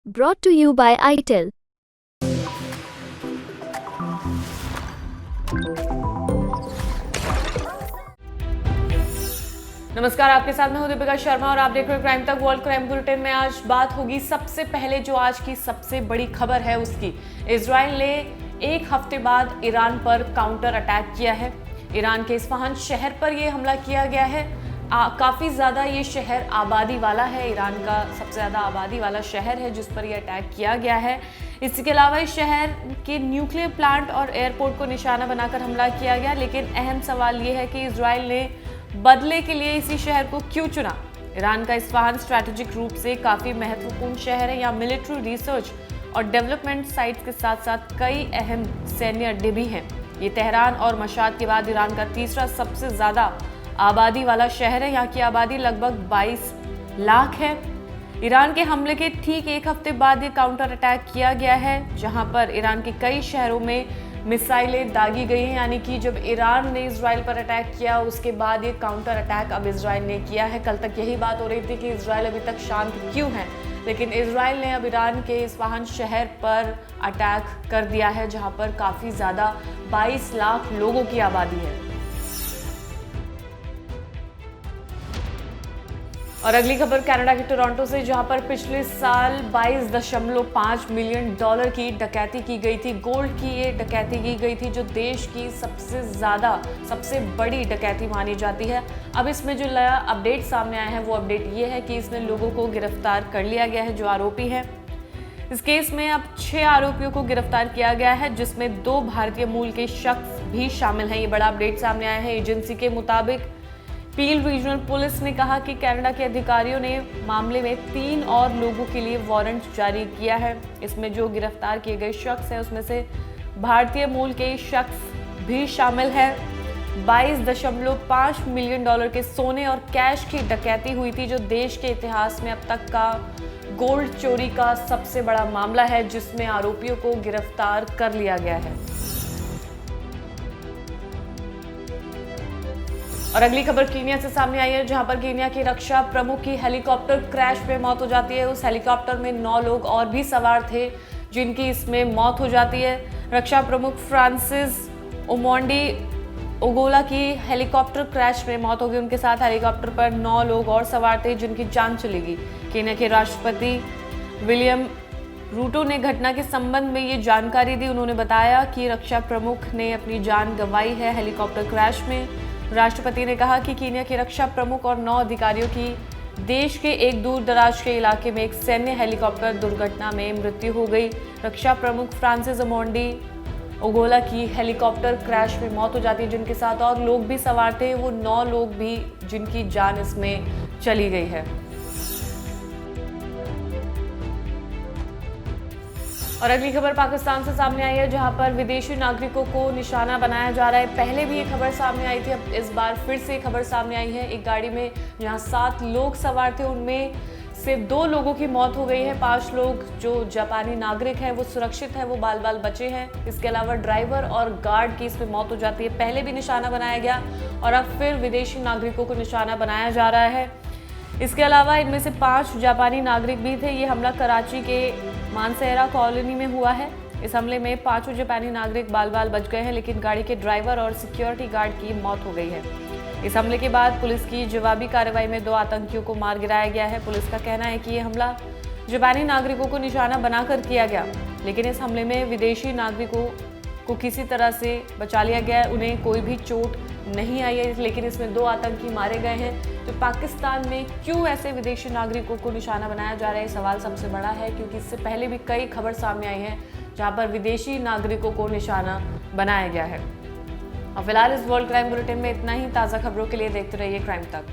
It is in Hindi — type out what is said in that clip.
Brought to you by ITEL. नमस्कार, आपके साथ मैं हूं दीपिका शर्मा और आप देख रहे हैं क्राइम तक वर्ल्ड क्राइम बुलेटिन में। आज बात होगी सबसे पहले जो आज की सबसे बड़ी खबर है उसकी। इजराइल ने एक हफ्ते बाद ईरान पर काउंटर अटैक किया है। ईरान के इस्फहान शहर पर यह हमला किया गया है। काफ़ी ज़्यादा ये शहर आबादी वाला है, ईरान का सबसे ज़्यादा आबादी वाला शहर है जिस पर यह अटैक किया गया है। इसके अलावा इस शहर के न्यूक्लियर प्लांट और एयरपोर्ट को निशाना बनाकर हमला किया गया। लेकिन अहम सवाल ये है कि इजराइल ने बदले के लिए इसी शहर को क्यों चुना। ईरान का इस्फहान स्ट्रैटेजिक रूप से काफ़ी महत्वपूर्ण शहर है। यहाँ मिलिट्री रिसर्च और डेवलपमेंट साइट्स के साथ साथ कई अहम सैन्य अड्डे भी हैं। ये तेहरान और मशाद के बाद ईरान का तीसरा सबसे ज़्यादा आबादी वाला शहर है। यहाँ की आबादी लगभग 22 लाख है। ईरान के हमले के ठीक एक हफ्ते बाद ये काउंटर अटैक किया गया है, जहाँ पर ईरान के कई शहरों में मिसाइलें दागी गई हैं। यानी कि जब ईरान ने इजराइल पर अटैक किया उसके बाद ये काउंटर अटैक अब इजराइल ने किया है। कल तक यही बात हो रही थी कि इजराइल अभी तक शांत क्यों है, लेकिन इजराइल ने अब ईरान के इस्फहान शहर पर अटैक कर दिया है, जहां पर काफ़ी ज़्यादा 22 लाख लोगों की आबादी है। और अगली खबर कनाडा के टोरंटो से, जहां पर पिछले साल 22.5 मिलियन डॉलर की डकैती की गई थी। गोल्ड की ये डकैती की गई थी जो देश की सबसे बड़ी डकैती मानी जाती है। अब इसमें जो नया अपडेट सामने आया है वो अपडेट ये है कि इसमें लोगों को गिरफ्तार कर लिया गया है जो आरोपी हैं। इस केस में अब 6 आरोपियों को गिरफ्तार किया गया है, जिसमें 2 भारतीय मूल के शख्स भी शामिल हैं। ये बड़ा अपडेट सामने आया है। एजेंसी के मुताबिक पील रीजनल पुलिस ने कहा कि कनाडा के अधिकारियों ने मामले में 3 और लोगों के लिए वारंट जारी किया है। इसमें जो गिरफ्तार किए गए शख्स हैं उसमें से भारतीय मूल के शख्स भी शामिल है। 22.5 मिलियन डॉलर के सोने और कैश की डकैती हुई थी, जो देश के इतिहास में अब तक का गोल्ड चोरी का सबसे बड़ा मामला है, जिसमें आरोपियों को गिरफ्तार कर लिया गया है। और अगली खबर कीनिया से सामने आई है, जहां पर कीनिया के रक्षा प्रमुख की हेलीकॉप्टर क्रैश में मौत हो जाती है। उस हेलीकॉप्टर में 9 लोग और भी सवार थे जिनकी इसमें मौत हो जाती है। रक्षा प्रमुख फ्रांसिस ओमोंडी ओगोला की हेलीकॉप्टर क्रैश में मौत हो गई। उनके साथ हेलीकॉप्टर पर 9 लोग और सवार थे जिनकी जान चली गई। कीनिया के राष्ट्रपति विलियम रूटो ने घटना के संबंध में ये जानकारी दी। उन्होंने बताया कि रक्षा प्रमुख ने अपनी जान गंवाई है हेलीकॉप्टर क्रैश में। राष्ट्रपति ने कहा कि कीनिया के रक्षा प्रमुख और 9 अधिकारियों की देश के एक दूर दराज के इलाके में एक सैन्य हेलीकॉप्टर दुर्घटना में मृत्यु हो गई। रक्षा प्रमुख फ्रांसिस ओमोंडी ओगोला की हेलीकॉप्टर क्रैश में मौत हो जाती है, जिनके साथ और लोग भी सवार थे। वो 9 लोग भी जिनकी जान इसमें चली गई है। और अगली खबर पाकिस्तान से सामने आई है, जहां पर विदेशी नागरिकों को निशाना बनाया जा रहा है। पहले भी ये खबर सामने आई थी, अब इस बार फिर से खबर सामने आई है। एक गाड़ी में जहां 7 लोग सवार थे उनमें से 2 लोगों की मौत हो गई है। 5 लोग जो जापानी नागरिक हैं वो सुरक्षित हैं, वो बाल बाल बचे हैं। इसके अलावा ड्राइवर और गार्ड की इसमें मौत हो जाती है। पहले भी निशाना बनाया गया और अब फिर विदेशी नागरिकों को निशाना बनाया जा रहा है। इसके अलावा इनमें से 5 जापानी नागरिक भी थे। ये हमला कराची के मानसेरा कॉलोनी में हुआ है। इस हमले में 5 जापानी नागरिक बाल बाल बच गए हैं, लेकिन गाड़ी के ड्राइवर और सिक्योरिटी गार्ड की मौत हो गई है। इस हमले के बाद पुलिस की जवाबी कार्रवाई में 2 आतंकियों को मार गिराया गया है। पुलिस का कहना है कि ये हमला जापानी नागरिकों को निशाना बनाकर किया गया, लेकिन इस हमले में विदेशी नागरिकों को किसी तरह से बचा लिया गया। उन्हें कोई भी चोट नहीं आई है, लेकिन इसमें 2 आतंकी मारे गए हैं। तो पाकिस्तान में क्यों ऐसे विदेशी नागरिकों को निशाना बनाया जा रहा है, सवाल सबसे बड़ा है, क्योंकि इससे पहले भी कई खबर सामने आई हैं जहां पर विदेशी नागरिकों को निशाना बनाया गया है। और फिलहाल इस वर्ल्ड क्राइम बुलेटिन में इतना ही। ताज़ा खबरों के लिए देखते रहिए क्राइम तक।